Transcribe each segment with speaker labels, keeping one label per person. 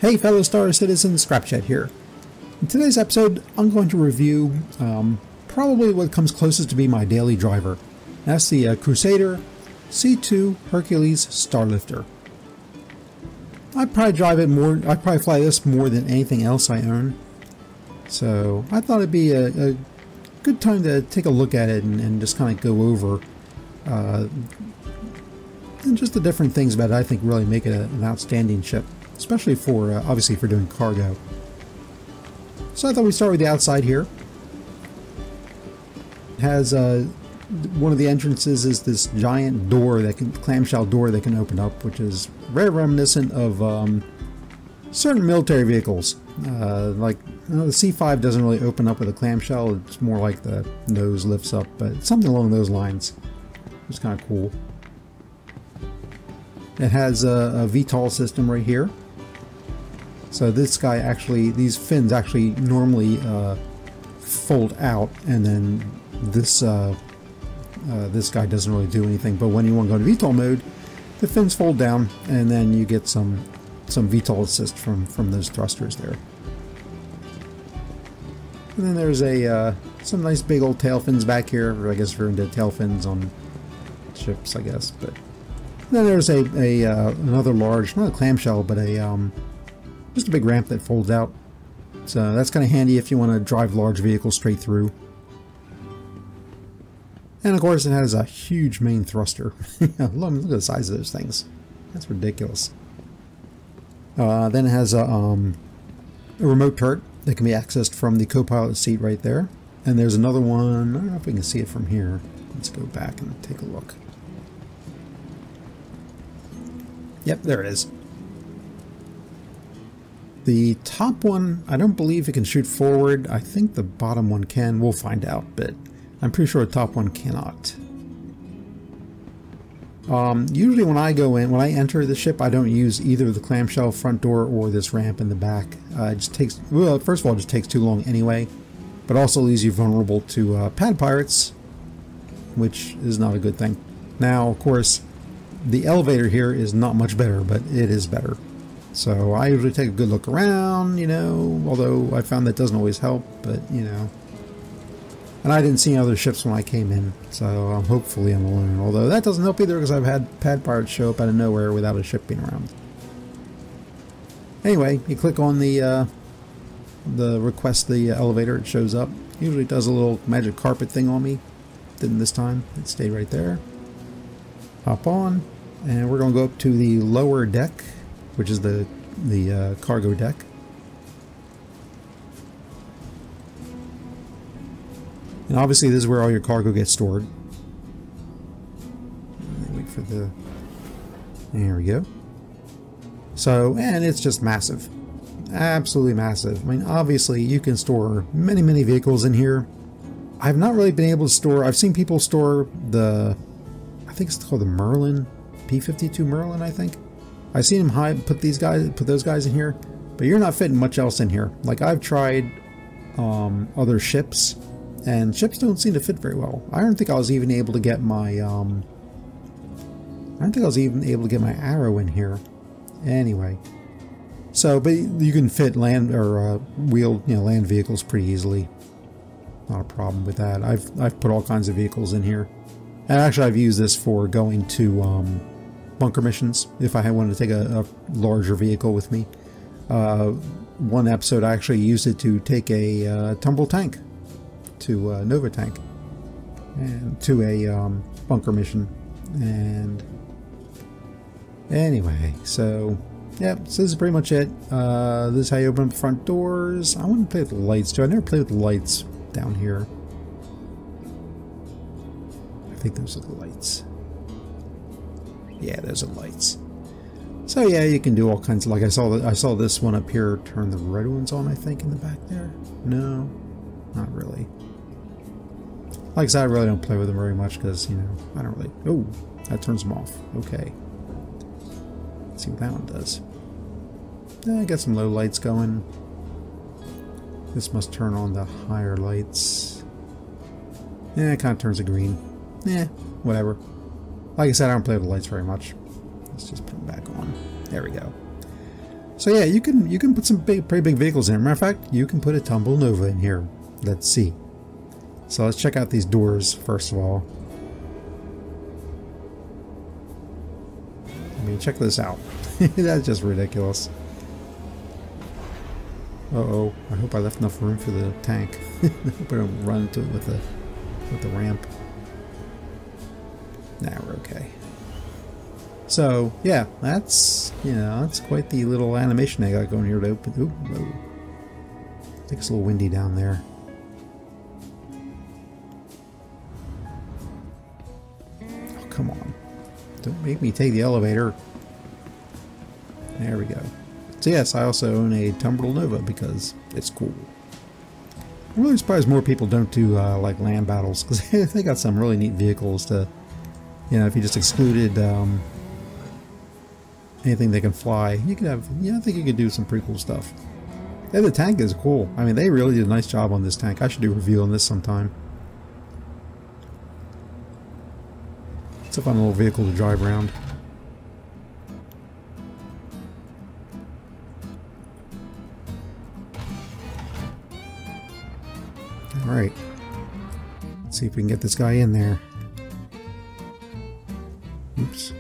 Speaker 1: Hey fellow Star Citizens, Scrapchat here. In today's episode, I'm going to review probably what comes closest to be my daily driver. That's the Crusader C2 Hercules Starlifter. I probably drive it more, I probably fly this more than anything else I own. So I thought it'd be a good time to take a look at it and just kind of go over and just the different things about it I think really make it an outstanding ship. Especially for, obviously for doing cargo. So I thought we'd start with the outside here. It has, one of the entrances is this giant door that can, clamshell door that can open up, which is very reminiscent of certain military vehicles. Like, the C5 doesn't really open up with a clamshell, it's more like the nose lifts up, but something along those lines. It's kind of cool. It has a VTOL system right here. So this guy actually, these fins actually normally fold out, and then this this guy doesn't really do anything. But when you want to go to VTOL mode, the fins fold down, and then you get some VTOL assist from those thrusters there. And then there's some nice big old tail fins back here, or I guess if you're into tail fins on ships, I guess. But then there's another large, not a clamshell, but just a big ramp that folds out. So that's kind of handy if you want to drive large vehicles straight through. And of course it has a huge main thruster. Look at the size of those things. That's ridiculous. Then it has a remote turret that can be accessed from the co-pilot seat right there. And there's another one, I don't know if we can see it from here. Let's go back and take a look. Yep, there it is. The top one, I don't believe it can shoot forward. I think the bottom one can. We'll find out, but I'm pretty sure the top one cannot. Usually when I go in, when I enter the ship, I don't use either the clamshell front door or this ramp in the back. It just takes, well, first of all, it just takes too long anyway, but also leaves you vulnerable to pad pirates, which is not a good thing. Now, of course, the elevator here is not much better, but it is better. So I usually take a good look around, you know, although I found that doesn't always help, but, you know. And I didn't see any other ships when I came in, so hopefully I'm alone. Although that doesn't help either, because I've had pad pirates show up out of nowhere without a ship being around. Anyway, you click on the request the elevator, it shows up. Usually it does a little magic carpet thing on me. Didn't this time. It stayed right there. Hop on, and we're going to go up to the lower deck, which is the cargo deck. And obviously this is where all your cargo gets stored. Wait for the... There we go. So, and it's just massive. Absolutely massive. I mean, obviously you can store many, many vehicles in here. I've not really been able to store... I've seen people store the... I think it's called the Merlin. P-52 Merlin, I think. I've seen them put those guys in here, but you're not fitting much else in here. Like, I've tried other ships, and ships don't seem to fit very well. I don't think I was even able to get my arrow in here. Anyway, so but you can fit land or wheeled, land vehicles pretty easily. Not a problem with that. I've put all kinds of vehicles in here, and actually I've used this for going to bunker missions if I wanted to take a larger vehicle with me. One episode I actually used it to take a tumble tank to Nova tank and to a bunker mission. And anyway, so yeah, so this is pretty much it. This is how you open up the front doors. I want to play with the lights too. I never played with the lights down here. I think those are the lights. Yeah, those are lights. So yeah, you can do all kinds of, like I saw this one up here turn the red ones on, I think, in the back there. No, not really. Like I said, I really don't play with them very much because, I don't really... Oh, that turns them off. Okay. Let's see what that one does. Yeah, I got some low lights going. This must turn on the higher lights. Yeah, it kind of turns to green. Yeah, whatever. Like I said, I don't play with the lights very much. Let's just put them back on. There we go. So So yeah, you can put some pretty big vehicles in. Matter of fact, you can put a Tumble Nova in here. Let's see. So let's check out these doors first of all. I mean, check this out. That's just ridiculous. Uh-oh, I hope I left enough room for the tank. I hope I don't run into it with the ramp. Nah, we're okay. So, yeah, that's, you know, that's quite the little animation I got going here to open. Ooh, whoa. I think it's a little windy down there. Oh, come on. Don't make me take the elevator. There we go. So yes, I also own a Tumble Nova because it's cool. I'm really surprised more people don't do like land battles, because they got some really neat vehicles to, you know, if you just excluded anything that can fly, you could have, yeah, I think you could do some pretty cool stuff. Yeah, the tank is cool. I mean, they really did a nice job on this tank. I should do a review on this sometime. It's a fun little vehicle to drive around. Alright, let's see if we can get this guy in there. Oops.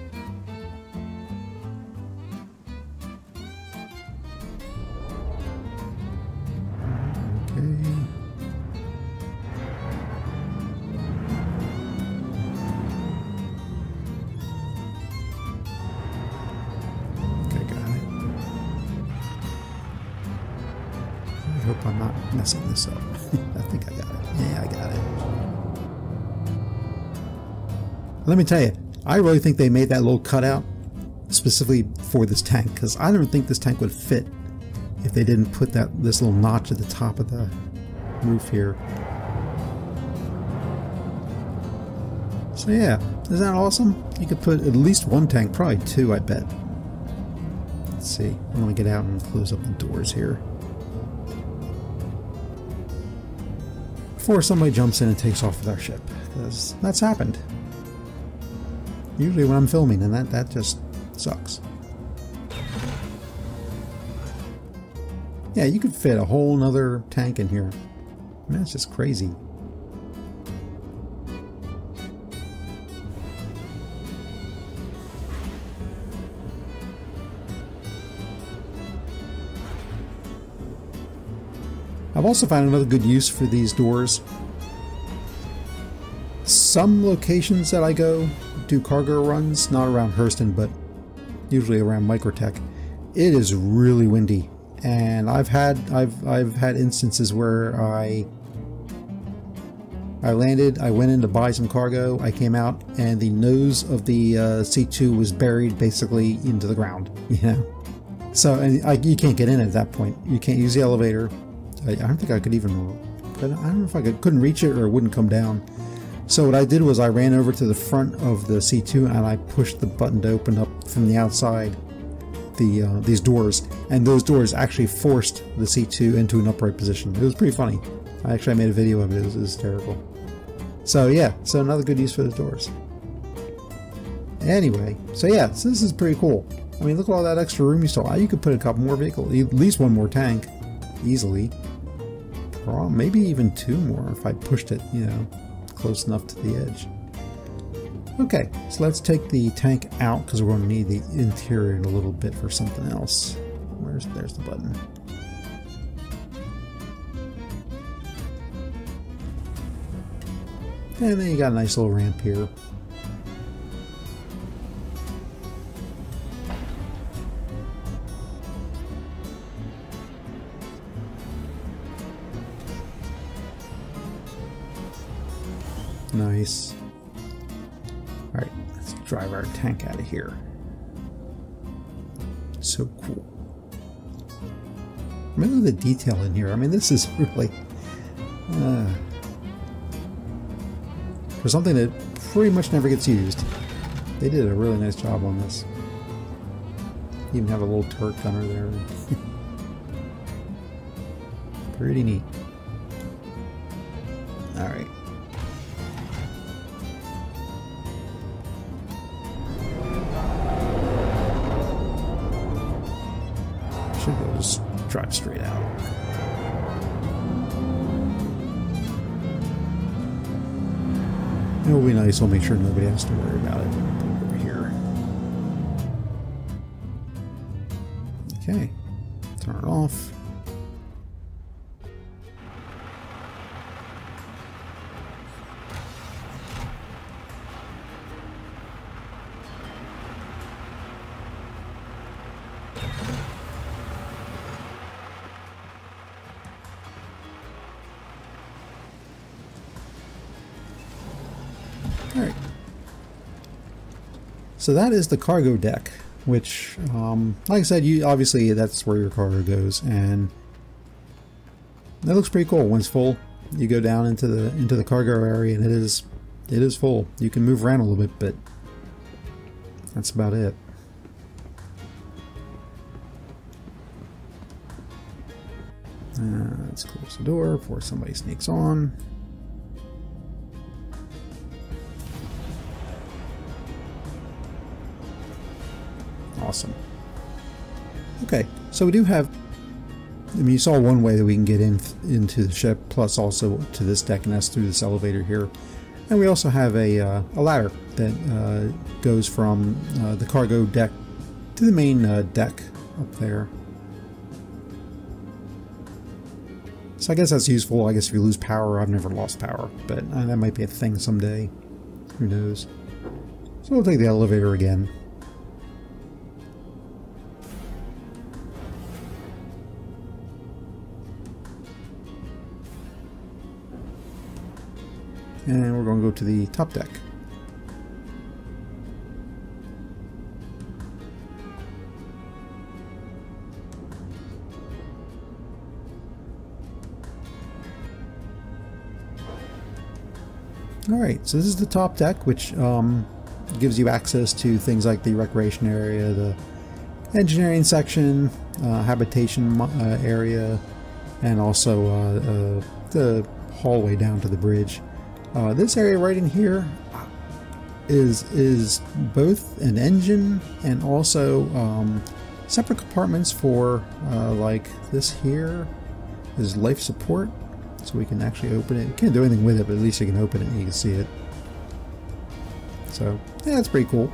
Speaker 1: Okay, got it. I hope I'm not messing this up. I think I got it. Yeah, I got it. Let me tell you, I really think they made that little cutout specifically for this tank, because I don't think this tank would fit if they didn't put this little notch at the top of the roof here. So yeah, isn't that awesome? You could put at least one tank, probably two, I bet. Let's see. I'm going to get out and close up the doors here before somebody jumps in and takes off with our ship, because that's happened. Usually when I'm filming, and that just sucks. Yeah, you could fit a whole nother tank in here. I mean, that's just crazy. I've also found another good use for these doors. Some locations that I go do cargo runs, not around Hurston, but usually around Microtech, it is really windy, and I've had instances where I landed, I went in to buy some cargo, I came out, and the nose of the C2 was buried basically into the ground, you know. So, and you can't get in at that point. You can't use the elevator. I don't think I could even, I don't know if I couldn't reach it or it wouldn't come down. So what I did was I ran over to the front of the C2 and I pushed the button to open up from the outside these doors, and those doors actually forced the C2 into an upright position. It was pretty funny. I made a video of it. It was hysterical. So yeah, so another good use for those doors. Anyway, so yeah, so this is pretty cool. I mean, look at all that extra room you saw. You could put a couple more vehicles, at least one more tank, easily. Maybe even two more if I pushed it, you know, close enough to the edge. Okay, so let's take the tank out because we're going to need the interior in a little bit for something else. There's the button. And then you got a nice little ramp here. Nice. Alright, let's drive our tank out of here. So cool. I mean, look at the detail in here. I mean, this is really... for something that pretty much never gets used. They did a really nice job on this. Even have a little turret gunner there. Pretty neat. Alright. should be able to just drive straight out. It'll be nice. We'll make sure nobody has to worry about it. Put it over here. Okay. Turn it off. Alright, so that is the cargo deck, which, like I said, obviously that's where your cargo goes, and that looks pretty cool. When it's full, you go down into the cargo area, and it is full. You can move around a little bit, but that's about it. Let's close the door before somebody sneaks on. Awesome. Okay, so we do have, I mean, you saw one way that we can get into the ship, plus also to this deck, and that's through this elevator here. And we also have a ladder that goes from the cargo deck to the main deck up there. So I guess that's useful. I guess if you lose power, I've never lost power, but that might be a thing someday. Who knows? So we'll take the elevator again. And we're going to go to the top deck. Alright, so this is the top deck, which gives you access to things like the recreation area, the engineering section, habitation area, and also the hallway down to the bridge. This area right in here is both an engine and also separate compartments for like this here is life support, so we can actually open it. You can't do anything with it, but at least you can open it and you can see it. So yeah, that's pretty cool.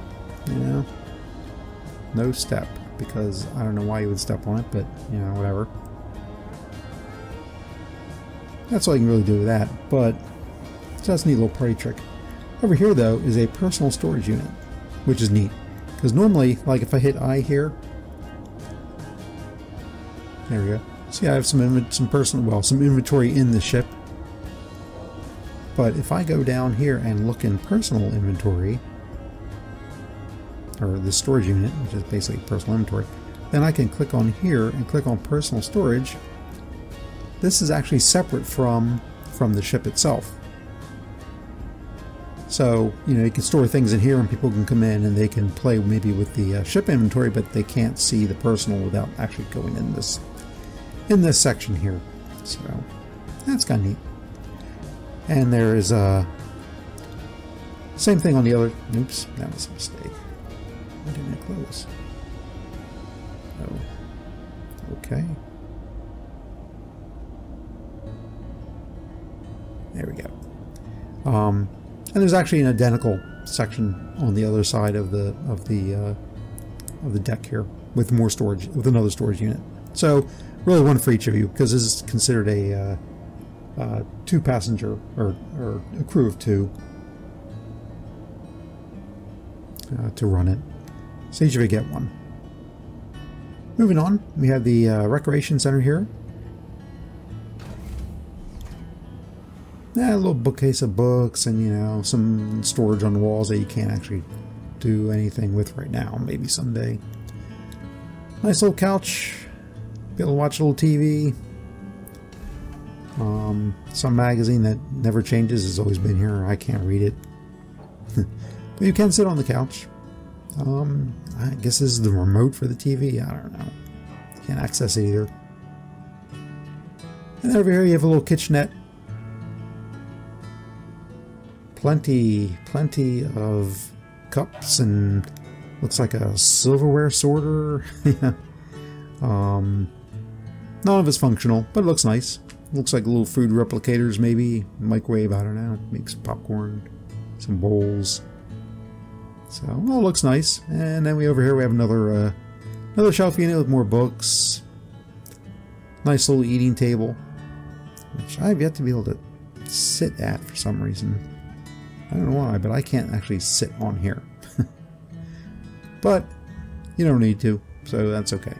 Speaker 1: You know, no step, because I don't know why you would step on it, but you know, whatever. That's all you can really do with that, but so that's a neat little party trick. Over here, though, is a personal storage unit, which is neat. Because normally, like if I hit I here, there we go. See, I have some inventory in the ship. But if I go down here and look in personal inventory, or the storage unit, which is basically personal inventory, then I can click on here and click on personal storage. This is actually separate from the ship itself. So, you know, you can store things in here and people can come in and they can play maybe with the ship inventory, but they can't see the personal without actually going in this section here. So, that's kind of neat. And there is same thing on the other. Oops, that was a mistake. Why didn't it close? Oh, okay. There we go. And there's actually an identical section on the other side of the deck here with more storage, with another storage unit. So really one for each of you, because this is considered a two-passenger or a crew of two to run it. So each of you get one. Moving on, we have the recreation center here. Yeah, a little bookcase of books and, you know, some storage on the walls that you can't actually do anything with right now. Maybe someday. Nice little couch. Be able to watch a little TV. Some magazine that never changes has always been here. I can't read it. But you can sit on the couch. I guess this is the remote for the TV. I don't know. Can't access it either. And over here you have a little kitchenette. Plenty of cups and looks like a silverware sorter. None of it's functional, but it looks nice. Looks like little food replicators, maybe. Microwave, I don't know. Makes popcorn. Some bowls. So, well, it looks nice. And then over here we have another shelf unit with more books. Nice little eating table, which I've yet to be able to sit at for some reason. I don't know why, but I can't actually sit on here. But you don't need to, so that's okay.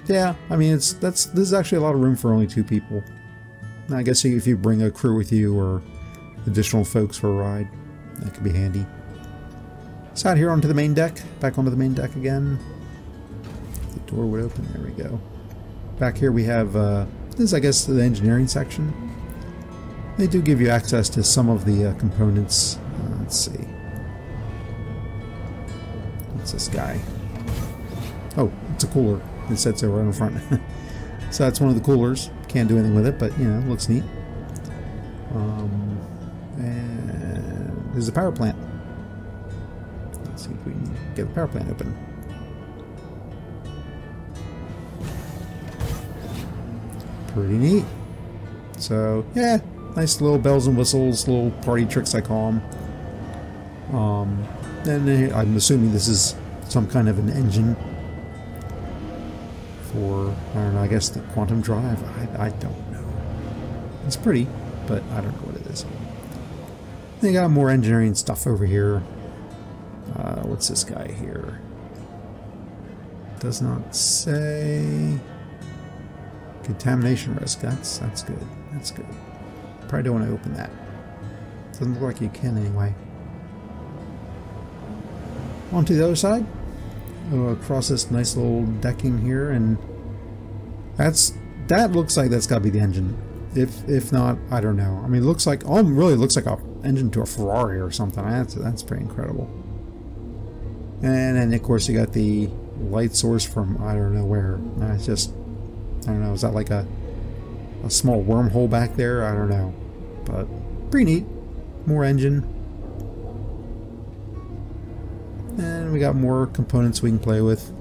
Speaker 1: Yeah, I mean this is actually a lot of room for only 2 people. And I guess if you bring a crew with you or additional folks for a ride, that could be handy. So out here onto the main deck, back onto the main deck again. The door would open, there we go. Back here we have, this is I guess the engineering section. They do give you access to some of the components. Let's see. What's this guy? Oh, it's a cooler. It said so right in front. So that's one of the coolers. Can't do anything with it, but you know, it looks neat. And there's a power plant. Let's see if we can get the power plant open. Pretty neat. So yeah, nice little bells and whistles, little party tricks I call them. And I'm assuming this is some kind of an engine for, I don't know, I guess the quantum drive. I don't know. It's pretty, but I don't know what it is. They got more engineering stuff over here. What's this guy here? Does not say. Contamination risk. That's good. That's good. Probably don't want to open that. Doesn't look like you can anyway. On to the other side. Across this nice little decking here, and that looks like that's got to be the engine. If not, I don't know. I mean, it looks like really looks like an engine to a Ferrari or something. That's pretty incredible. And then of course you got the light source from I don't know where. It's just I don't know. Is that like a small wormhole back there? I don't know, but pretty neat. More engine. And we got more components we can play with.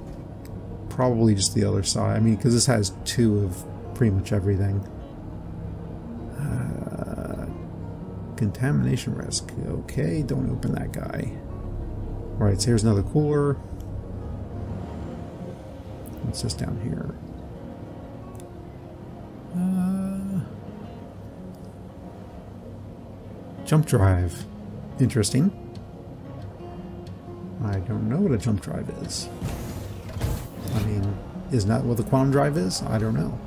Speaker 1: Probably just the other side. I mean, because this has 2 of pretty much everything. Contamination risk. Okay, don't open that guy. Alright, so here's another cooler. What's this down here? Jump drive. Interesting. I don't know what a jump drive is. I mean, isn't that what the quantum drive is? I don't know.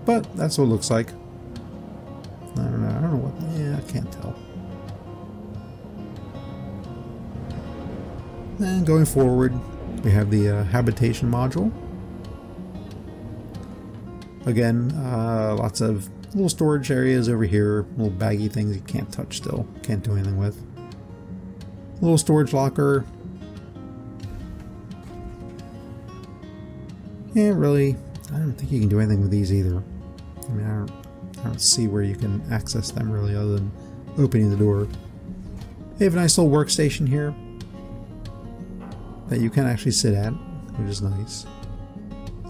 Speaker 1: But that's what it looks like. I don't know what. Yeah, I can't tell. And going forward, we have the habitation module. Again, lots of little storage areas over here, little baggy things you can't touch still, can't do anything with. Little storage locker. Yeah, really, I don't think you can do anything with these either. I mean, I don't see where you can access them really other than opening the door. They have a nice little workstation here that you can actually sit at, which is nice.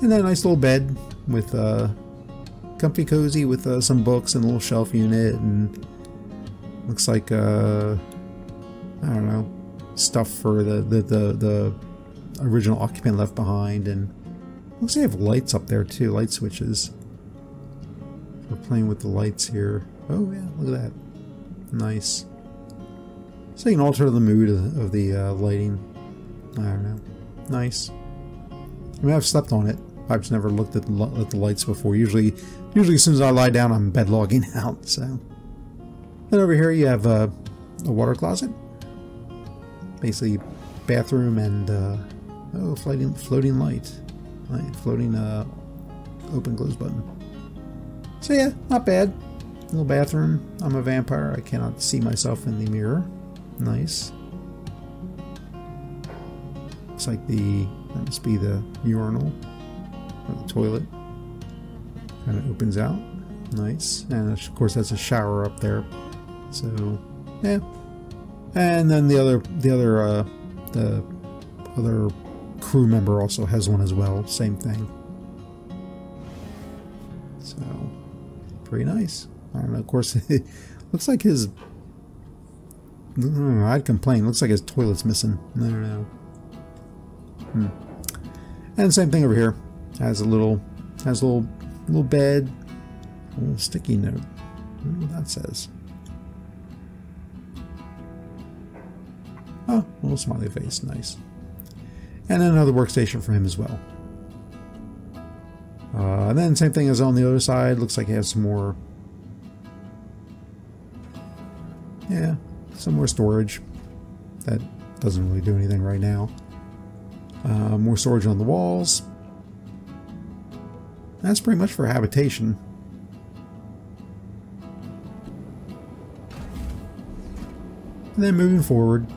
Speaker 1: And then a nice little bed with comfy cozy with some books and a little shelf unit, and looks like I don't know, stuff for the original occupant left behind, and looks like they have lights up there too, light switches. We're playing with the lights here. Oh yeah, look at that. Nice. So you can alter the mood of the lighting. I don't know. Nice. I mean, I've slept on it. I've just never looked at the lights before. Usually as soon as I lie down, I'm bed logging out. So, and over here you have a water closet, basically bathroom and oh, floating light, floating open close button. So yeah, not bad. Little bathroom. I'm a vampire. I cannot see myself in the mirror. Nice. Looks like that must be the urinal. Or the toilet. Kind of opens out. Nice. And of course that's a shower up there. So yeah. And then the other crew member also has one as well. Same thing. So, pretty nice. I don't know, of course, it looks like his... I don't know, I'd complain. Looks like his toilet's missing. I don't know. And same thing over here. Has a little bed. A little sticky note. I don't know what that says. Oh, a little smiley face. Nice. And then another workstation for him as well. And then same thing as on the other side. Looks like he has some more... Yeah, some more storage. That doesn't really do anything right now. More storage on the walls. That's pretty much for habitation. And then moving forward,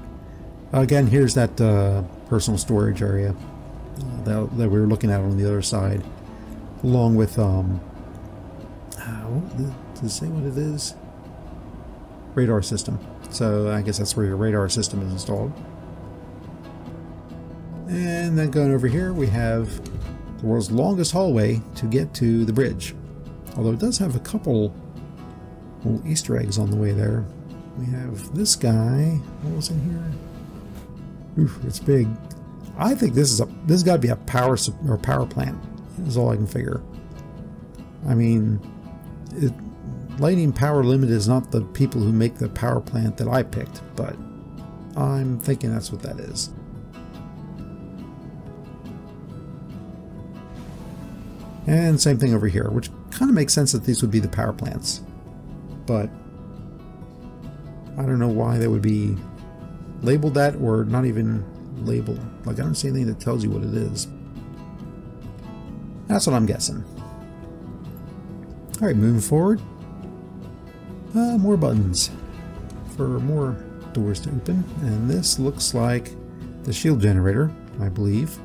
Speaker 1: again, here's that personal storage area that we were looking at on the other side, along with does it say what it is? Radar system. So I guess that's where your radar system is installed. And then going over here, we have the world's longest hallway to get to the bridge. Although it does have a couple little Easter eggs on the way there. We have this guy. What was in here? Oof, it's big. I think this has got to be a power plant. Is all I can figure. I mean, Lightning Power Limited is not the people who make the power plant that I picked, but I'm thinking that's what that is. And same thing over here, which kind of makes sense that these would be the power plants. But I don't know why they would be labeled that, or not even labeled. Like, I don't see anything that tells you what it is. That's what I'm guessing. Alright, moving forward. More buttons for more doors to open. And this looks like the shield generator, I believe.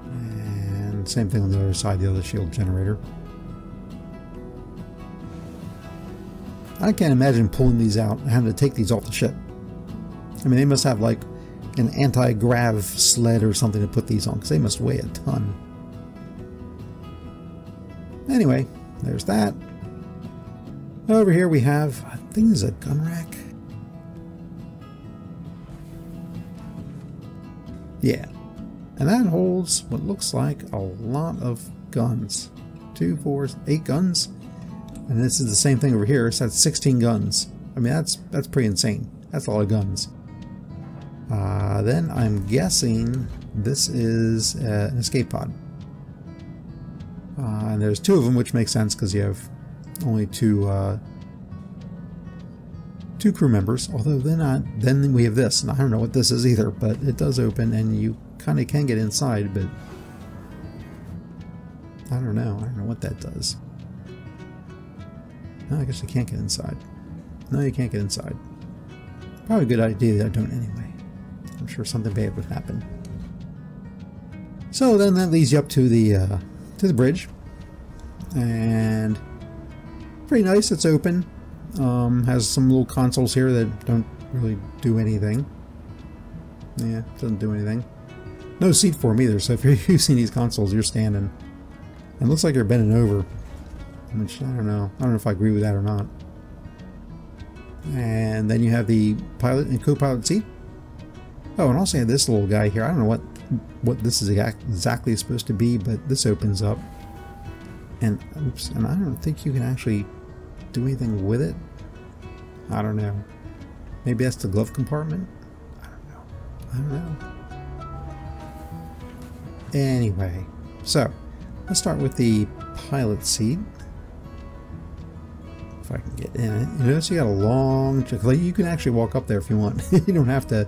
Speaker 1: And same thing on the other side, the other shield generator. I can't imagine pulling these out and having to take these off the ship. I mean, they must have like an anti-grav sled or something to put these on, because they must weigh a ton. Anyway, there's that. Over here we have, I think this is a gun rack. Yeah. And that holds what looks like a lot of guns. 2, 4, 8 guns. And this is the same thing over here. So that's 16 guns. I mean, that's pretty insane. That's a lot of guns. Then I'm guessing this is an escape pod. And there's 2 of them, which makes sense because you have only 2 crew members. Although then we have this, and I don't know what this is either, but it does open, and you kind of can get inside, but I don't know what that does. No, I guess I can't get inside. No, you can't get inside. Probably a good idea that I don't anyway. I'm sure something bad would happen. So then that leads you up to the bridge, and pretty nice. It's open. Has some little consoles here that don't really do anything. Yeah, doesn't do anything. No seat for them either. So if you're using these consoles, you're standing. And it looks like you're bending over, which I don't know. I don't know if I agree with that or not. And then you have the pilot and co-pilot seat. Oh, and also you have this little guy here. I don't know what this is exactly supposed to be, but this opens up. And oops, and I don't think you can actually do anything with it. I don't know. Maybe that's the glove compartment? I don't know. Anyway, so let's start with the pilot seat. If I can get in it. You notice you got a long... You can actually walk up there if you want. You don't have to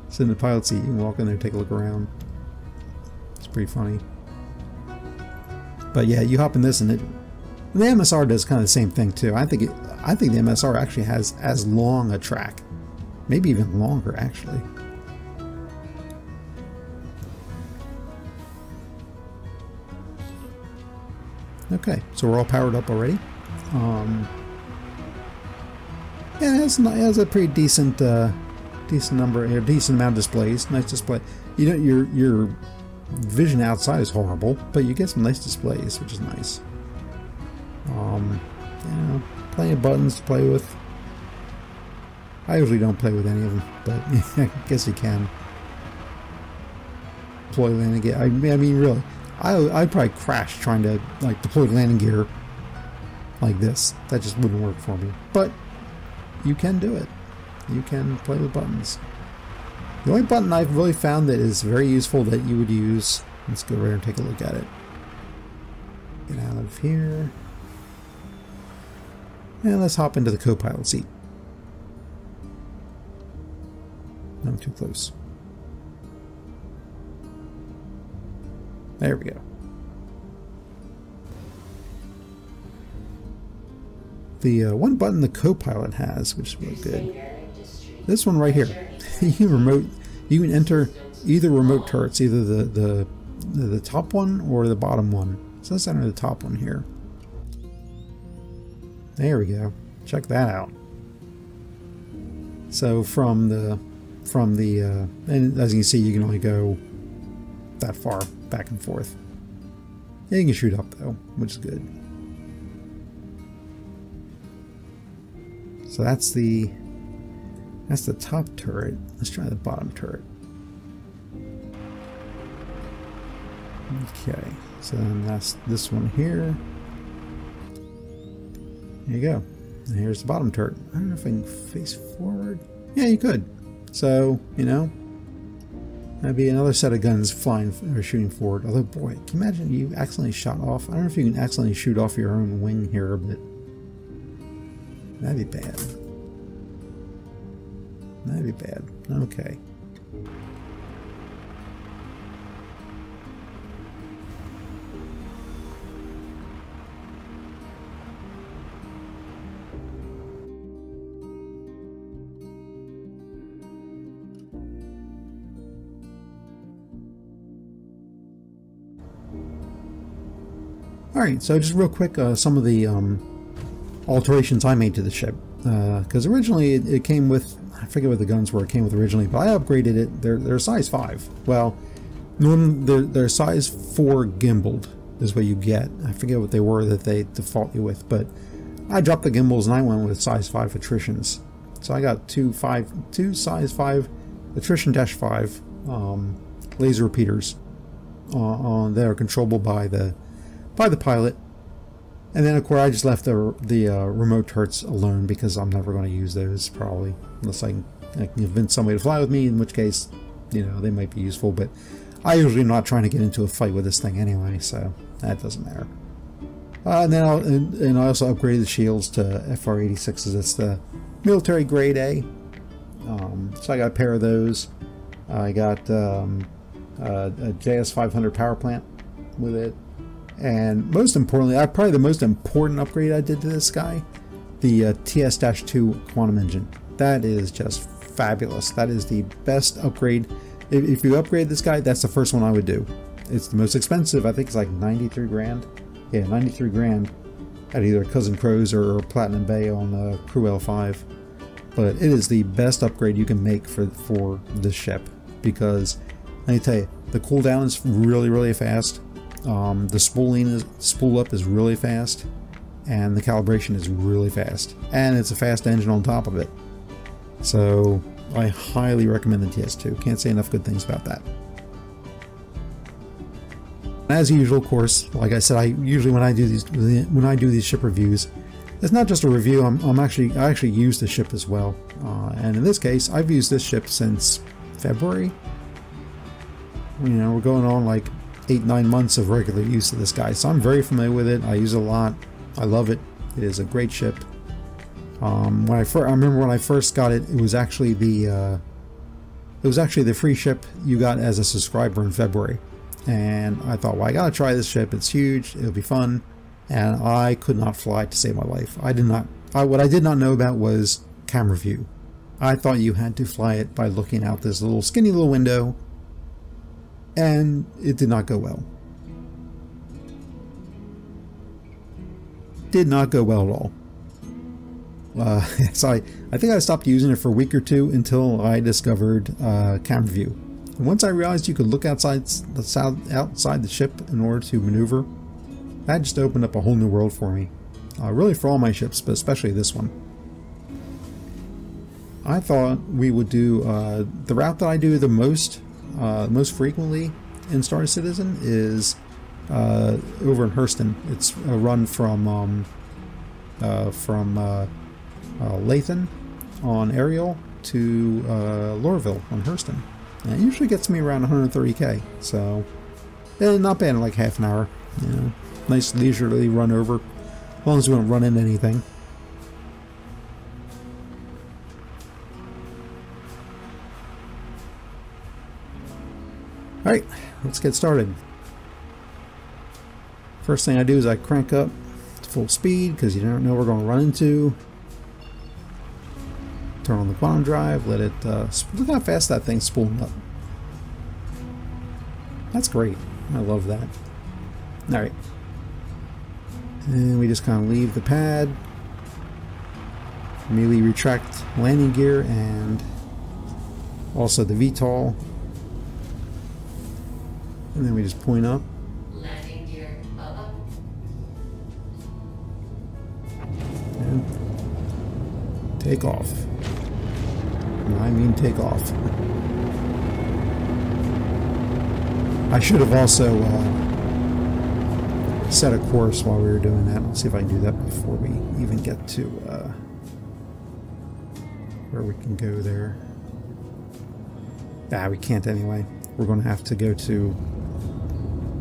Speaker 1: sit in the pilot seat. You can walk in there and take a look around. It's pretty funny. But yeah, you hop in this, and the MSR does kind of the same thing too. I think the MSR actually has as long a track, maybe even longer actually. Okay, so we're all powered up already. Yeah, it has a pretty decent amount of displays. Nice display. you know, your vision outside is horrible, but you get some nice displays, which is nice. You know, plenty of buttons to play with. I usually don't play with any of them, but I guess you can. Deploy landing gear. I mean, really, I'd probably crash trying to like deploy landing gear like this. That just wouldn't work for me. But you can do it. You can play with buttons. The only button I've really found that is very useful that you would use. Let's go over here and take a look at it. Get out of here. And let's hop into the co-pilot seat. No, too close. There we go. The one button the co-pilot has, which is really good. This one right here. You can enter either remote turrets, either the top one or the bottom one. So let's enter the top one here. There we go. Check that out. So from the and as you can see, you can only go that far back and forth. Yeah, you can shoot up though, which is good. So that's the top turret. Let's try the bottom turret. Okay, so then that's this one here. There you go. And here's the bottom turret. I don't know if I can face forward. Yeah, you could. So, you know, that'd be another set of guns flying or shooting forward. Although, boy, can you imagine you accidentally shot off? I don't know if you can accidentally shoot off your own wing here, but that'd be bad. That'd be bad. Okay. Alright, so just real quick, some of the alterations I made to the ship. Because originally it came with, I forget what the guns were it came with originally, but I upgraded it. They're size 5. Well, they're size 4 gimbaled is what you get. I forget what they were that they default you with, but I dropped the gimbals and I went with size 5 attritions. So I got two size 5 attrition-5 laser repeaters that are controllable by the pilot. And then of course I just left the remote turrets alone because I'm never going to use those probably unless I can convince somebody to fly with me, in which case, you know, they might be useful, but I usually am not trying to get into a fight with this thing anyway, so that doesn't matter. And then I also upgraded the shields to FR86s. That's the military grade A. So I got a pair of those. I got a JS500 power plant with it. And most importantly, probably the most important upgrade I did to this guy, the TS-2 quantum engine. That is just fabulous. That is the best upgrade. If you upgrade this guy, that's the first one I would do. It's the most expensive. I think it's like 93 grand. Yeah, 93 grand at either Cousin Crows or Platinum Bay on Crew L5. But it is the best upgrade you can make for this ship, because let me tell you, the cooldown is really, really fast. The spool up is really fast, and the calibration is really fast, and it's a fast engine on top of it. So I highly recommend the TS2. Can't say enough good things about that. As usual, of course, like I said, I usually when I do these ship reviews, it's not just a review. I actually use the ship as well, and in this case, I've used this ship since February. You know, we're going on like 8-9 months of regular use of this guy, so I'm very familiar with it. I use it a lot. I love it. It is a great ship. I remember when I first got it, it was actually the free ship you got as a subscriber in February, and I thought, well, I gotta try this ship. It's huge. It'll be fun. And I could not fly to save my life. What I did not know about was camera view. I thought you had to fly it by looking out this little skinny little window, and it did not go well. Did not go well at all. So I think I stopped using it for a week or two until I discovered camera view. Once I realized you could look outside the ship in order to maneuver, that just opened up a whole new world for me. Really for all my ships, but especially this one. I thought we would do the route that I do the most frequently in Star Citizen is over in Hurston. It's a run from Lathan on Ariel to Lorville on Hurston. And it usually gets me around 130k, so not bad in like half an hour. You know, nice leisurely run over, as long as we don't run into anything. Alright, let's get started. First thing I do is I crank up to full speed because you don't know what we're going to run into. Turn on the quantum drive, let it, look how fast that thing's spooling up. That's great. I love that. Alright. And we just kind of leave the pad. Immediately retract landing gear and also the VTOL. And then we just point up.
Speaker 2: Landing gear up.
Speaker 1: And take off. I mean take off. I should have also set a course while we were doing that. Let's see if I can do that before we even get to where we can go there. We can't anyway. We're going to have to go to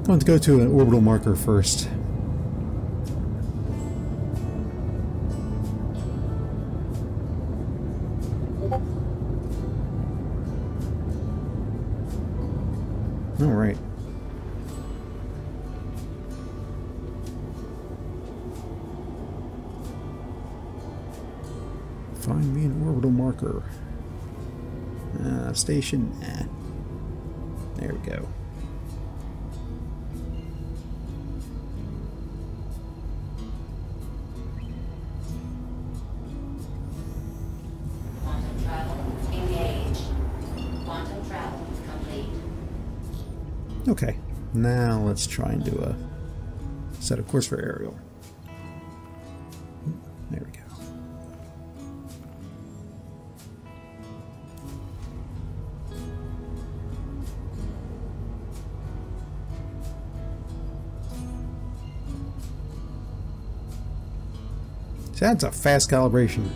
Speaker 1: an orbital marker first. All right. Find me an orbital marker. Station. There we go.
Speaker 2: Quantum travel engaged. Quantum travel complete.
Speaker 1: Okay, now let's try and do set a course for Ariel. There we go. See, that's a fast calibration.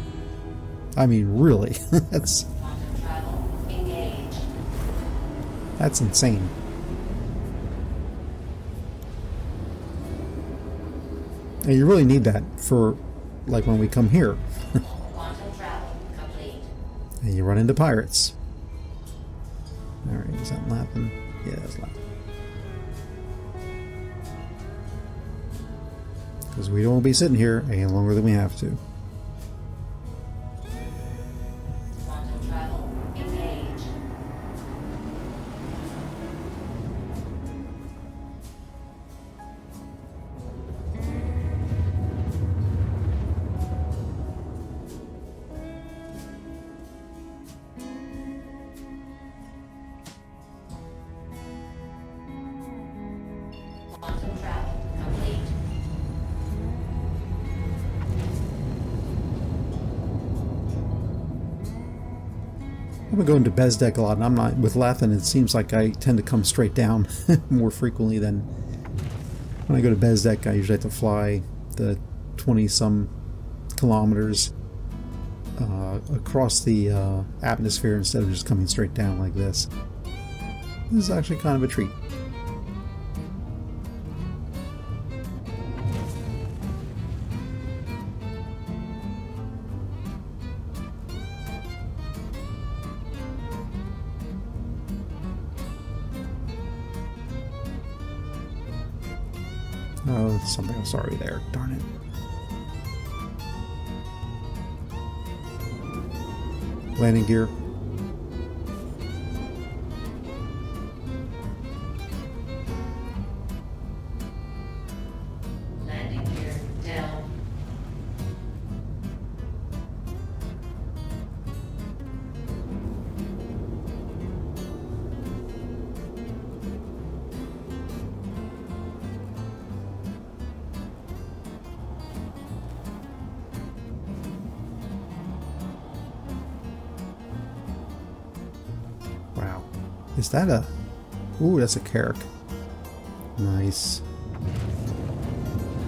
Speaker 1: I mean, really, that's
Speaker 2: Quantum travel engaged.
Speaker 1: that's insane. And you really need that for, like, when we come here.
Speaker 2: Quantum travel complete.
Speaker 1: And you run into pirates. Alright, is that lapping? Yeah, that's lapping. Because we don't want to be sitting here any longer than we have to.
Speaker 2: Quantum travel engaged. Quantum travel complete.
Speaker 1: I've been going to Bezdek a lot, and I'm not with Lathan. It seems like I tend to come straight down more frequently than when I go to Bezdek. I usually have to fly the 20-some kilometers across the atmosphere instead of just coming straight down like this. This is actually kind of a treat. Oh, something else already there. Darn it. Landing gear.
Speaker 2: Landing gear down.
Speaker 1: Is that a... Ooh, that's a Carrack. Nice.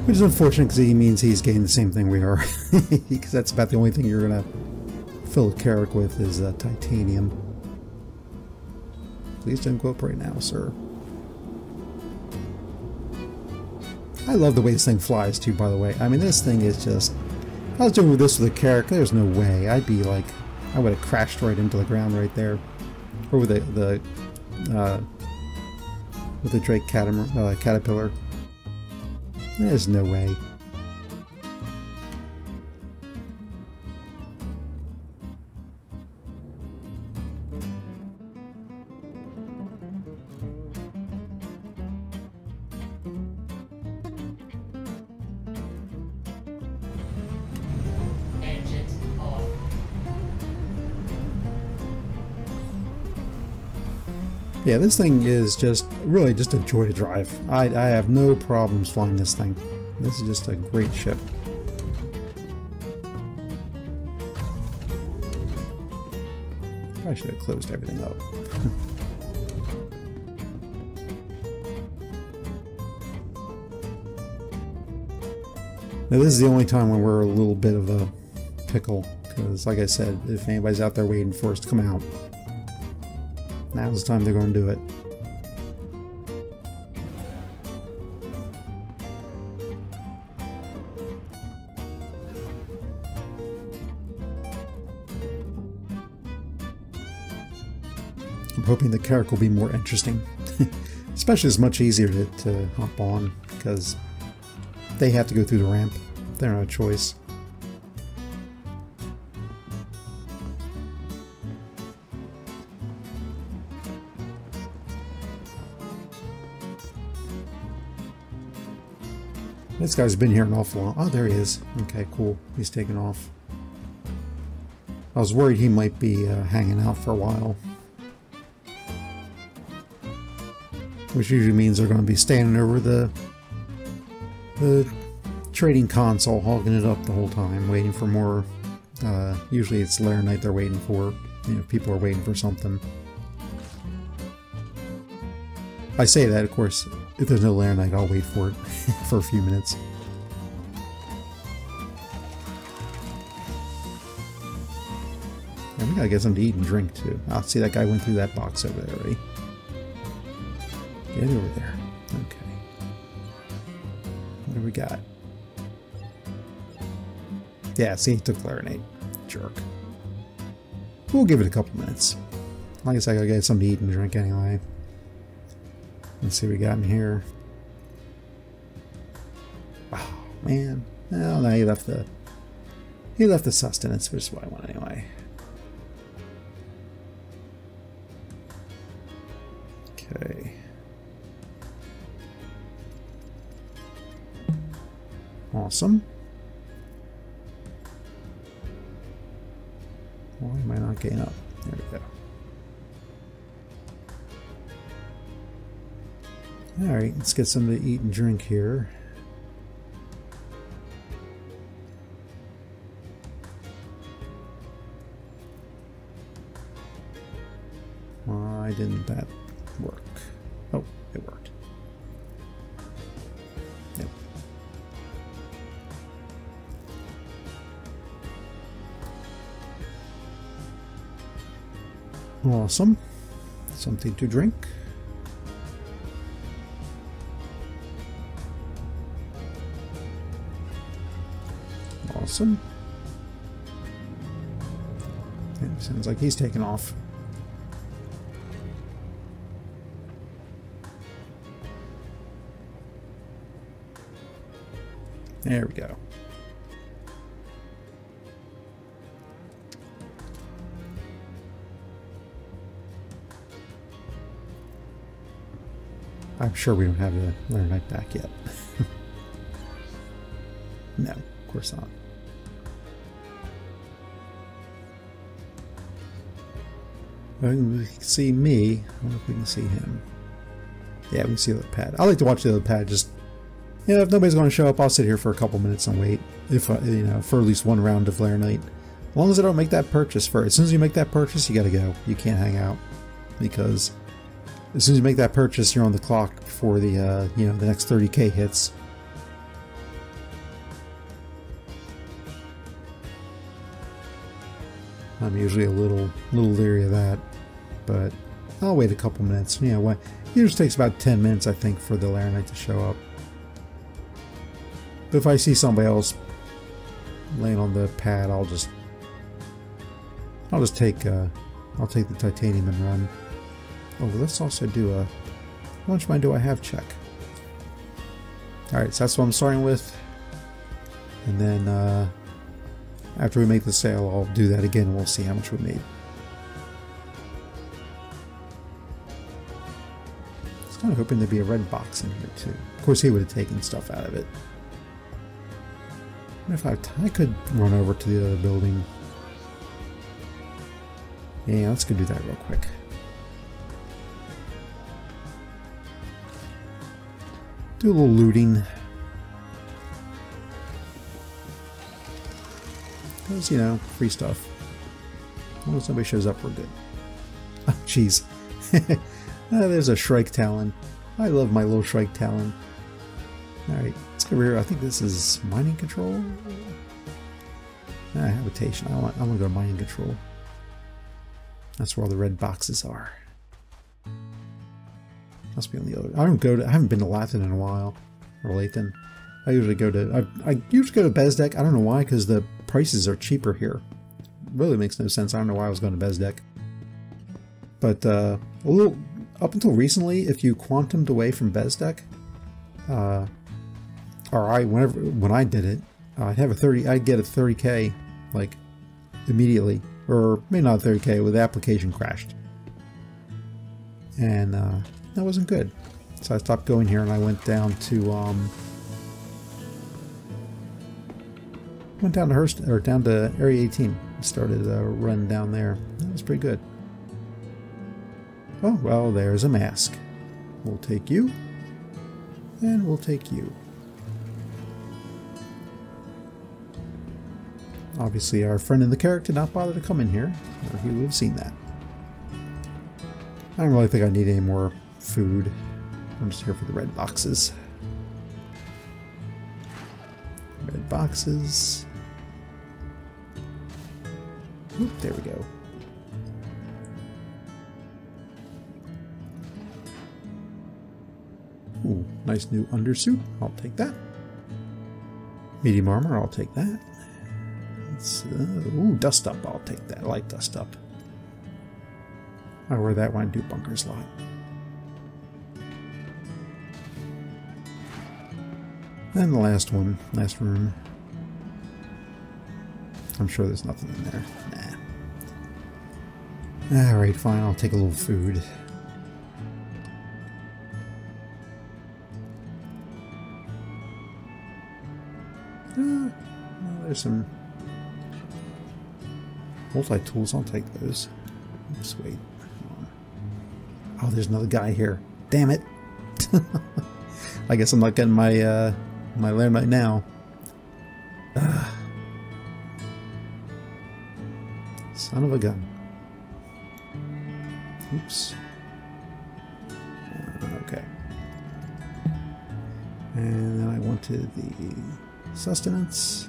Speaker 1: Which is unfortunate because he means he's getting the same thing we are. Because that's about the only thing you're going to fill a Carrack with is titanium. Please don't go up right now, sir. I love the way this thing flies too, by the way. I mean, this thing is just... If I was doing this with a Carrack, there's no way. I'd be like... I would have crashed right into the ground right there. Or with the Drake Caterpillar. There's no way. Yeah, this thing is just really just a joy to drive. I have no problems flying this thing. This is just a great ship. I should have closed everything up. Now this is the only time when we're a little bit of a pickle, because like I said, if anybody's out there waiting for us to come out, now's the time they're going to do it. I'm hoping the Carrack will be more interesting. Especially it's much easier to hop on, because they have to go through the ramp. They don't have a choice. This guy's been here an awful long. Oh, there he is. Okay, cool. He's taking off. I was worried he might be hanging out for a while. Which usually means they're going to be standing over the trading console, hogging it up the whole time, waiting for more. Usually it's Lair Night they're waiting for. You know, people are waiting for something. I say that, of course, if there's no Lair Night, I'll wait for it for a few minutes. And we gotta get something to eat and drink too. I'll see that guy went through that box over there already. Get over there. Okay. What do we got? Yeah, see, he took Lair Night. Jerk. We'll give it a couple minutes. Like I said, I gotta get something to eat and drink anyway. Let's see what we got in here. Oh man. Oh no, he left the sustenance, which is what I want anyway. Okay. Awesome. Why am I not getting up? There we go. Alright, let's get something to eat and drink here. Why didn't that work? Oh, it worked. Yep. Awesome. Something to drink. Awesome. Yeah, sounds like he's taking off. There we go. I'm sure we don't have the Lair Night back yet. No, of course not. We can see me. I wonder if we can see him. Yeah, we can see the other pad. I like to watch the other pad. Just, you know, if nobody's going to show up, I'll sit here for a couple minutes and wait. If you know, for at least one round of Lair Night. As long as I don't make that purchase first. As soon as you make that purchase, you got to go. You can't hang out because as soon as you make that purchase, you're on the clock before the you know, the next 30K hits. I'm usually a little leery of that, but I'll wait a couple minutes. You know, it usually takes about 10 minutes, I think, for the Laranite to show up. But if I see somebody else laying on the pad, I'll just take the titanium and run. Oh, let's also do a how much money do I have check. Alright, so that's what I'm starting with. And then after we make the sale, I'll do that again and we'll see how much we made. I was kind of hoping there'd be a red box in here too. Of course, he would have taken stuff out of it. If I could run over to the other building. Yeah, let's go do that real quick. Do a little looting. Because, you know, free stuff. As long as nobody shows up, we're good. Oh, jeez. There's a Shrike Talon. I love my little Shrike Talon. Alright, let's go over here. I think this is mining control. Habitation. I want to go to mining control. That's where all the red boxes are. Must be on the other. I haven't been to Lathan in a while, or Lathan. I usually go to. I usually go to Bezdek. I don't know why, because the prices are cheaper here. It really makes no sense. I don't know why I was going to Bezdek. But a little up until recently, if you quantumed away from Bezdek, or when I did it, I'd get a 30K like immediately, or maybe not 30K, with the application crashed, and that wasn't good. So I stopped going here and I went down to Hearst, or down to Area 18. Started a run down there. That was pretty good. Oh well, there's a mask. We'll take you, and we'll take you. Obviously, our friend in the character did not bother to come in here, or he would have seen that. I don't really think I need any more food. I'm just here for the red boxes. Red boxes. Oop, there we go. Ooh, nice new undersuit. I'll take that. Medium armor. I'll take that. Ooh, dust up. I'll take that. I like dust up. I'll wear that when I do bunkers a lot. And the last one, last room. I'm sure there's nothing in there. Nah. Alright, fine. I'll take a little food. Well, there's some multi-tools. I'll take those. Just wait. Oh, there's another guy here. Damn it. I guess I'm not getting my my Laranite now. Son of a gun. Oops. Okay. And then I wanted the sustenance.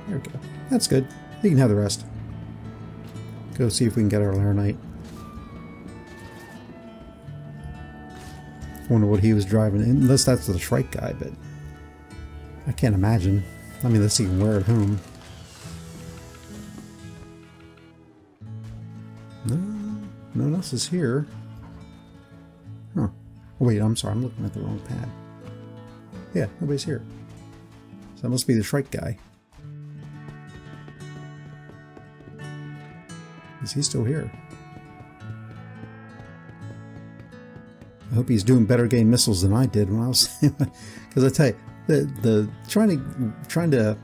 Speaker 1: There we go. That's good. You can have the rest. Go see if we can get our Laranite. Wonder what he was driving, unless that's the Shrike guy, but I can't imagine. I mean, unless he can wear it home. No, no one else is here. Huh. Oh, wait, I'm sorry, I'm looking at the wrong pad. Yeah, nobody's here. So that must be the Shrike guy. Is he still here? I hope he's doing better game missiles than I did when I was, because I tell you, the trying to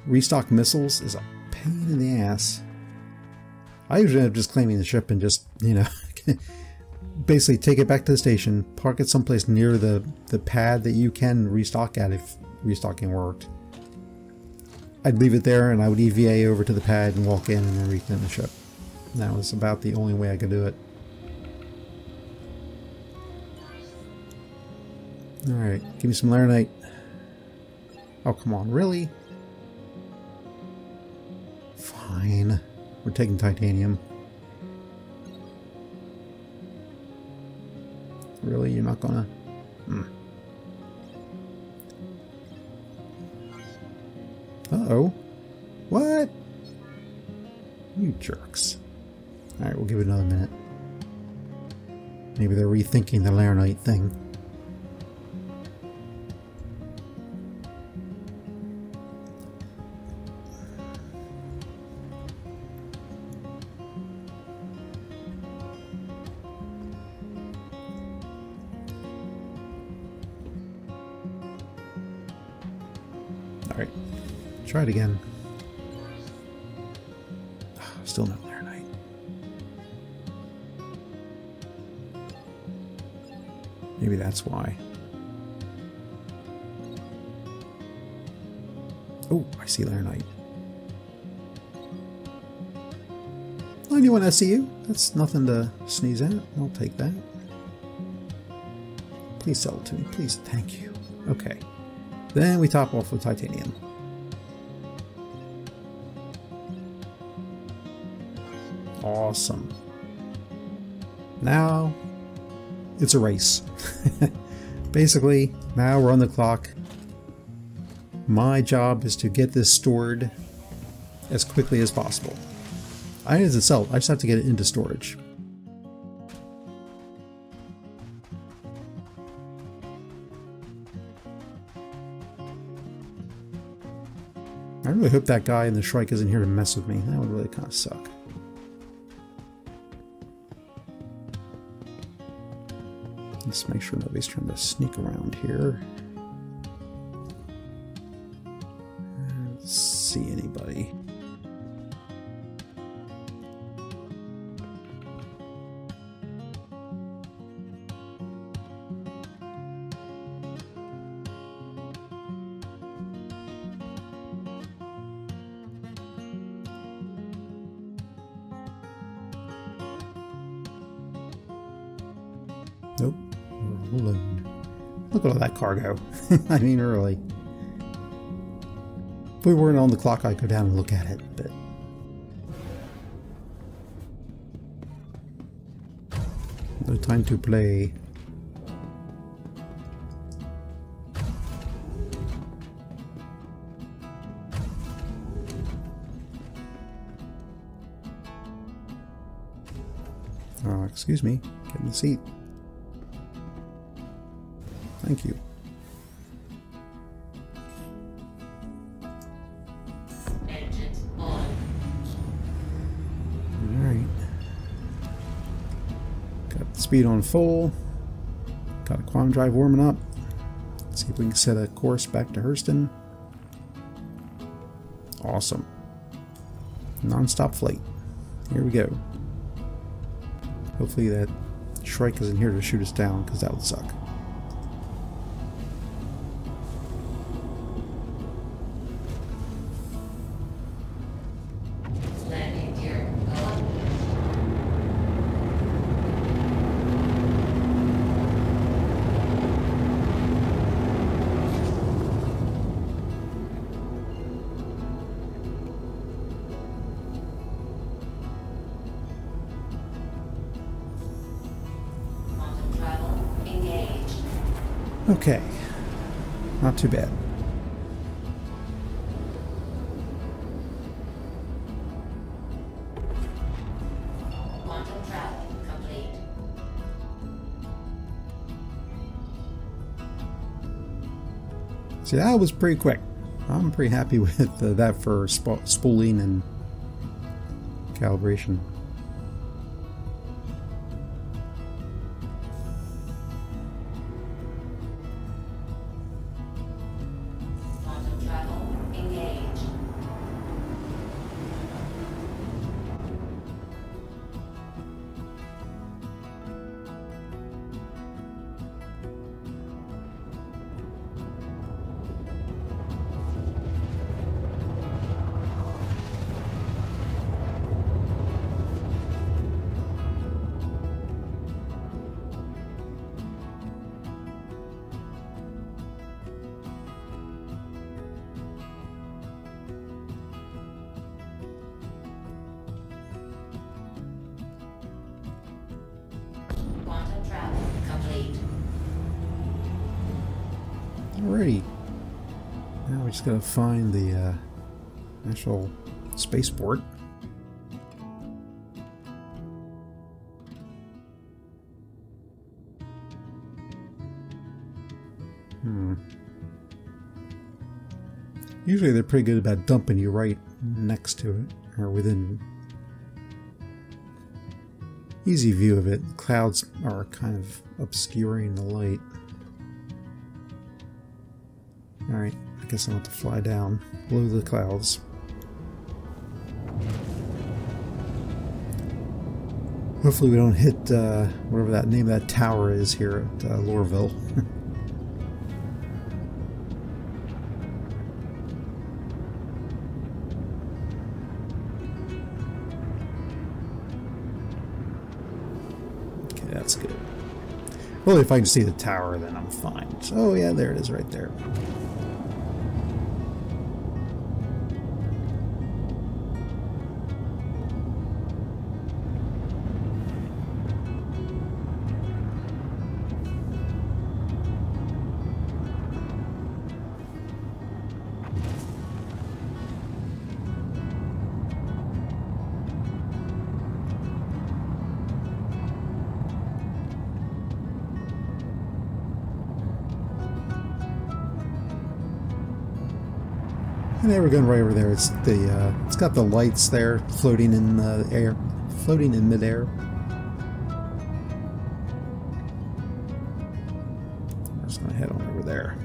Speaker 1: restock missiles is a pain in the ass. I usually end up just claiming the ship and just, you know, basically take it back to the station, park it someplace near the pad that you can restock at if restocking worked, I'd leave it there and I would EVA over to the pad and walk in and then reclaim the ship. And that was about the only way I could do it. Alright, give me some Laranite. Oh, come on, really? Fine. We're taking titanium. Really? You're not gonna? Uh-oh. What? You jerks. Alright, we'll give it another minute. Maybe they're rethinking the Laranite thing. Alright, try it again. Still no Laranite. Maybe that's why. Oh, I see Laranite. 91 SCU? That's nothing to sneeze at. I'll take that. Please sell it to me. Please. Thank you. Okay. Then we top off with titanium. Awesome. Now it's a race. Basically, now we're on the clock. My job is to get this stored as quickly as possible. I need to sell it. I just have to get it into storage. I really hope that guy in the Shrike isn't here to mess with me. That would really kind of suck. Let's make sure nobody's trying to sneak around here. Let's see anybody. Nope, we're alone. Look at all that cargo. I mean, really. If we weren't on the clock, I'd go down and look at it, but... no time to play. Excuse me, get in the seat. Thank you.
Speaker 2: Engines on.
Speaker 1: Alright. Got the speed on full. Got a quantum drive warming up. Let's see if we can set a course back to Hurston. Awesome. Non-stop flight. Here we go. Hopefully that Shrike isn't here to shoot us down, because that would suck.
Speaker 2: Landing gear on. Quantum travel engaged.
Speaker 1: Okay. Not too bad.
Speaker 2: Quantum travel complete.
Speaker 1: See, that was pretty quick. I'm pretty happy with that for spooling and calibration.
Speaker 2: Quantum travel engaged.
Speaker 1: Alrighty. Now we just gotta find the actual spaceport. Usually they're pretty good about dumping you right next to it, or within easy view of it. The clouds are kind of obscuring the light. Alright, I guess I want to fly down below the clouds. Hopefully we don't hit whatever that name of that tower is here at Lorville. Okay, that's good. Well, if I can see the tower, then I'm fine. So, oh yeah, there it is right there. And there we're going right over there. It's the it's got the lights there floating in the air, floating in midair. I'm just going to head on over there.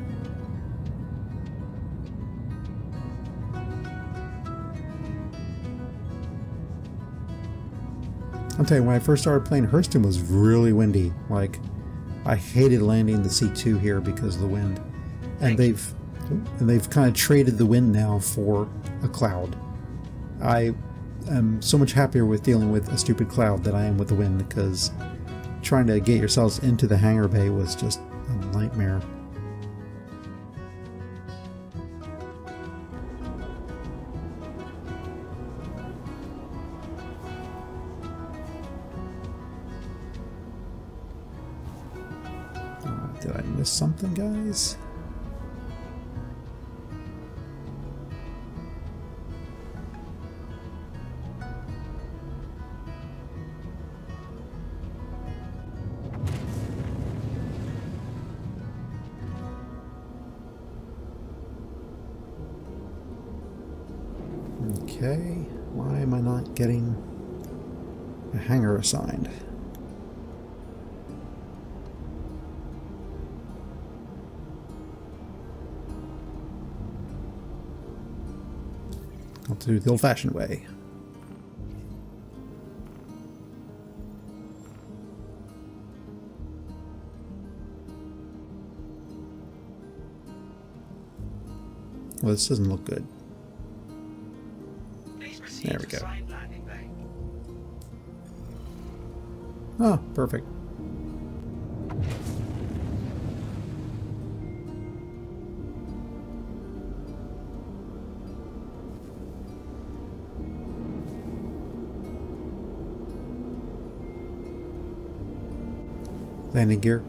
Speaker 1: I'll tell you, when I first started playing, Hurston was really windy. Like, I hated landing the C2 here because of the wind, and they've kind of traded the wind now for a cloud. I am so much happier with dealing with a stupid cloud than I am with the wind, because trying to get yourselves into the hangar bay was just a nightmare. Did I miss something, guys? Okay, why am I not getting a hangar assigned? I'll do it the old-fashioned way. Well, this doesn't look good. There we go. Oh, perfect. Landing gear.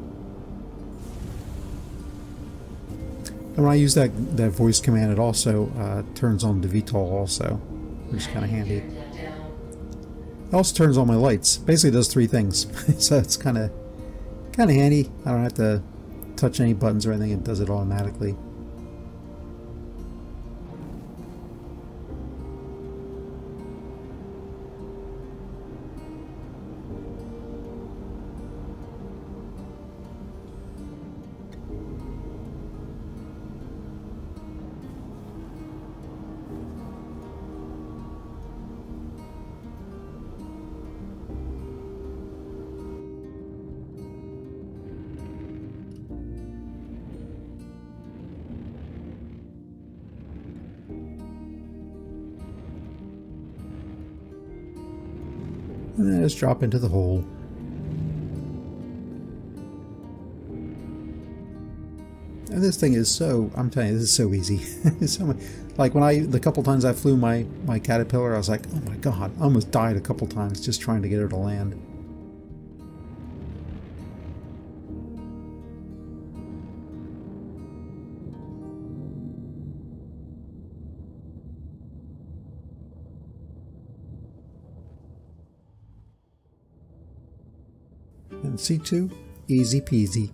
Speaker 1: And when I use that voice command, it also turns on the VTOL also, which is kind of handy. It also turns on my lights. Basically, it does three things, so it's kind of handy. I don't have to touch any buttons or anything; it does it automatically. And then just drop into the hole. And this thing is so, I'm telling you, this is so easy. It's so much, like when the couple times I flew my Caterpillar, I was like, oh my god, I almost died a couple times just trying to get her to land. And C2, easy peasy.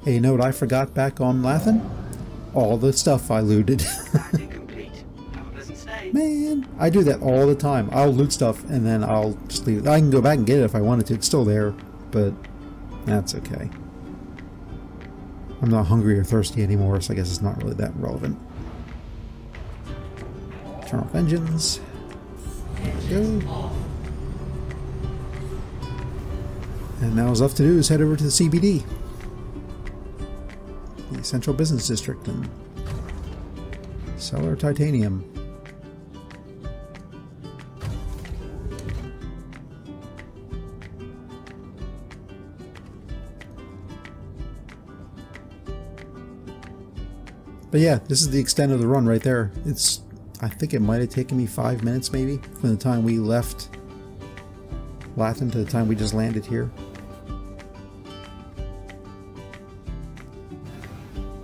Speaker 1: Hey, you know what I forgot back on Lathan? All the stuff I looted. Man, I do that all the time. I'll loot stuff and then I'll just leave it. I can go back and get it if I wanted to. It's still there, but that's okay. I'm not hungry or thirsty anymore, so I guess it's not really that relevant. Turn off engines. There we go. And now what's left to do is head over to the CBD. The Central Business District, and sell our titanium. But yeah, this is the extent of the run right there. It's, I think it might have taken me 5 minutes maybe from the time we left Lathan to the time we just landed here.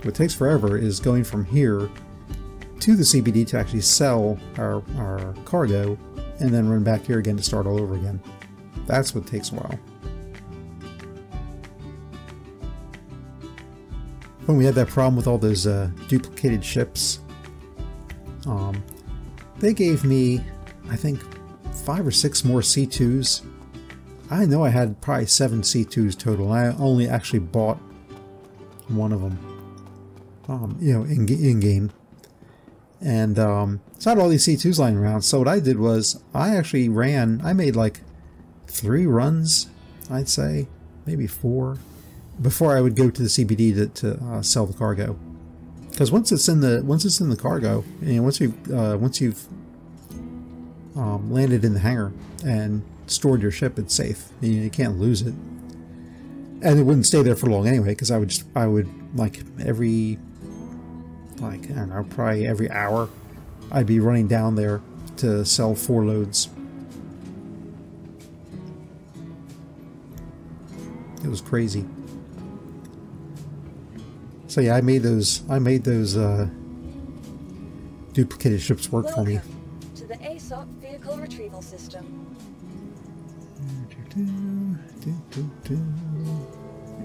Speaker 1: What takes forever is going from here to the CBD to actually sell our cargo and then run back here again to start all over again. That's what takes a while. When we had that problem with all those duplicated ships, they gave me, I think, 5 or 6 more C2s. I know I had probably 7 C2s total. I only actually bought one of them. You know, in game, and so I had all these C2s lying around. So what I did was I made like 3 runs, I'd say, maybe 4, before I would go to the CBD to sell the cargo. Because once it's in the cargo, you know, once you've landed in the hangar and stored your ship, it's safe. You can't lose it, and it wouldn't stay there for long anyway. Because I would like I don't know, probably every hour, I'd be running down there to sell 4 loads. It was crazy. So yeah, I made those duplicated ships work for me.
Speaker 3: Welcome to the ASOC vehicle retrieval system.
Speaker 1: Here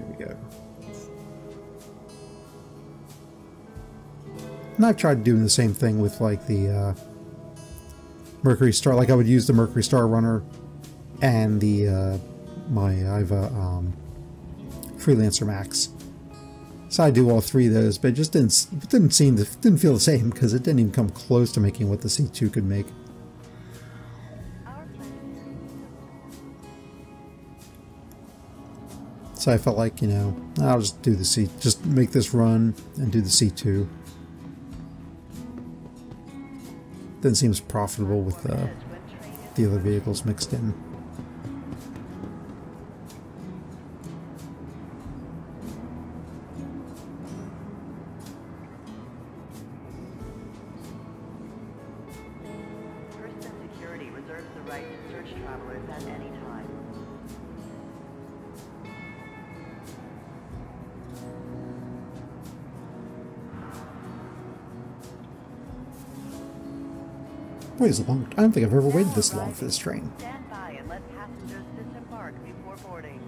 Speaker 1: we go. And I've tried doing the same thing with like the Mercury Star. Like I would use the Mercury Star Runner and the my IVA Freelancer Max. So I do all 3 of those, but it just didn't feel the same because it didn't even come close to making what the C2 could make. So I felt like, you know, I'll just do the just make this run and do the C2. Then seems profitable with the other vehicles mixed in.
Speaker 4: Person security reserves the right to search travelers at any time.
Speaker 1: Wait, it's long. I don't think I've ever waited this long for this train.
Speaker 4: Stand by and let passengers disembark before boarding.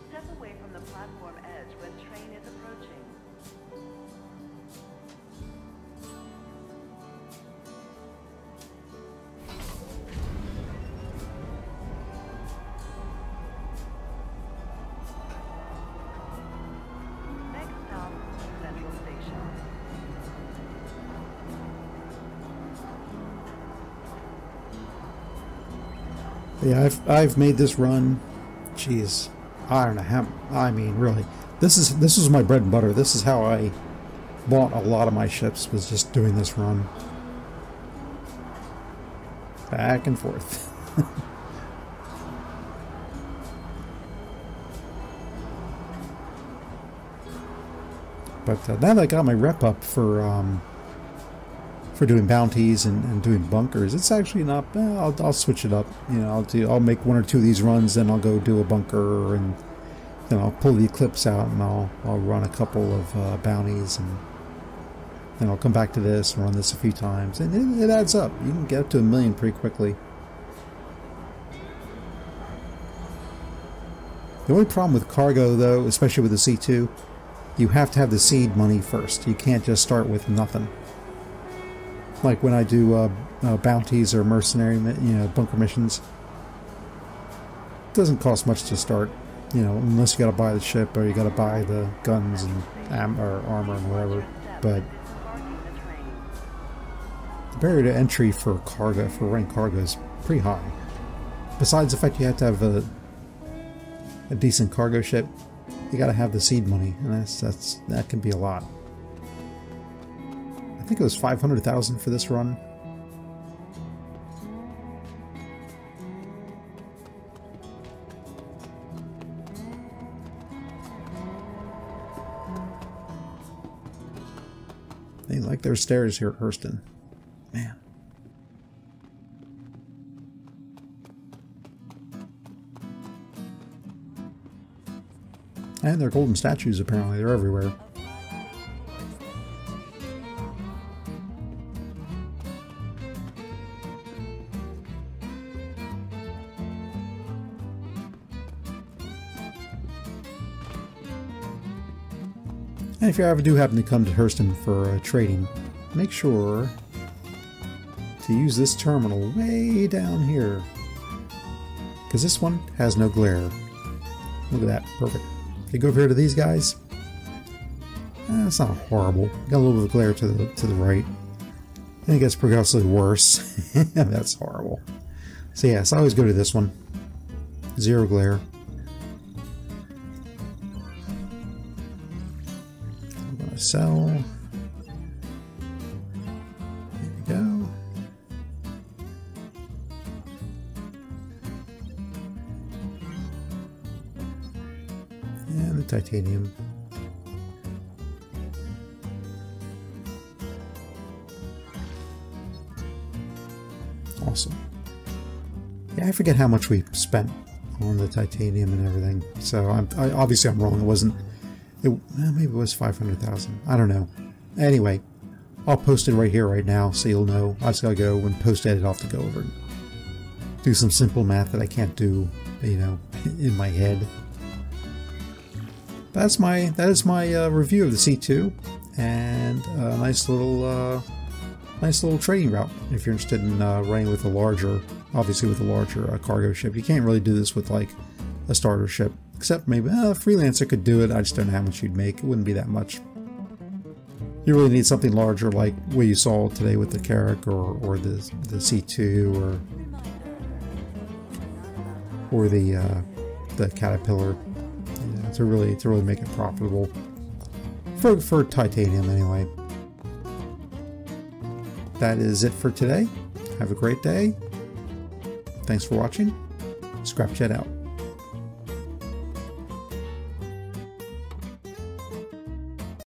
Speaker 4: Step away from the platform edge when train is approaching.
Speaker 1: Yeah, I've made this run. Jeez, I don't know how. I mean, really, this is my bread and butter. This is how I bought a lot of my ships. Was just doing this run, back and forth. But now that I got my rep up for for doing bounties and doing bunkers, it's actually not bad. I'll switch it up. You know, I'll make 1 or 2 of these runs, then I'll go do a bunker, and then I'll pull the Eclipse out, and I'll run a couple of bounties, and then I'll come back to this and run this a few times, and it adds up. You can get up to 1 million pretty quickly. The only problem with cargo, though, especially with the C2, you have to have the seed money first. You can't just start with nothing. Like when I do bounties or mercenary, bunker missions, it doesn't cost much to start, unless you got to buy the ship or you got to buy the guns and or armor and whatever. But the barrier to entry for cargo, for running cargo, is pretty high. Besides the fact you have to have a decent cargo ship, you got to have the seed money, and that can be a lot. I think it was 500,000 for this run. They like their stairs here at Hurston. Man. And they're golden statues, apparently. They're everywhere. And if you ever do happen to come to Hurston for trading, make sure to use this terminal way down here, because this one has no glare. Look at that, perfect. If you go over here to these guys, it's not horrible. Got a little bit of glare to the right. And it gets progressively worse. That's horrible. So yes, I always go to this one. Zero glare. I'm gonna sell. There we go. And the titanium. Awesome. Yeah, I forget how much we spent on the titanium and everything. So obviously I'm wrong. It wasn't. Maybe it was 500,000. I don't know. Anyway, I'll post it right here, right now, so you'll know. I just gotta go and post edit. I'll have to go over and do some simple math that I can't do, in my head. That is my review of the C2, and a nice little trading route if you're interested in running with a larger, obviously with a larger cargo ship. You can't really do this with like a starter ship, except maybe a freelancer could do it. I just don't know how much you'd make. It wouldn't be that much. You really need something larger, like what you saw today with the Carrack or the C2 or the Caterpillar, to really make it profitable for titanium anyway. That is it for today. Have a great day. Thanks for watching. Scrapjet out.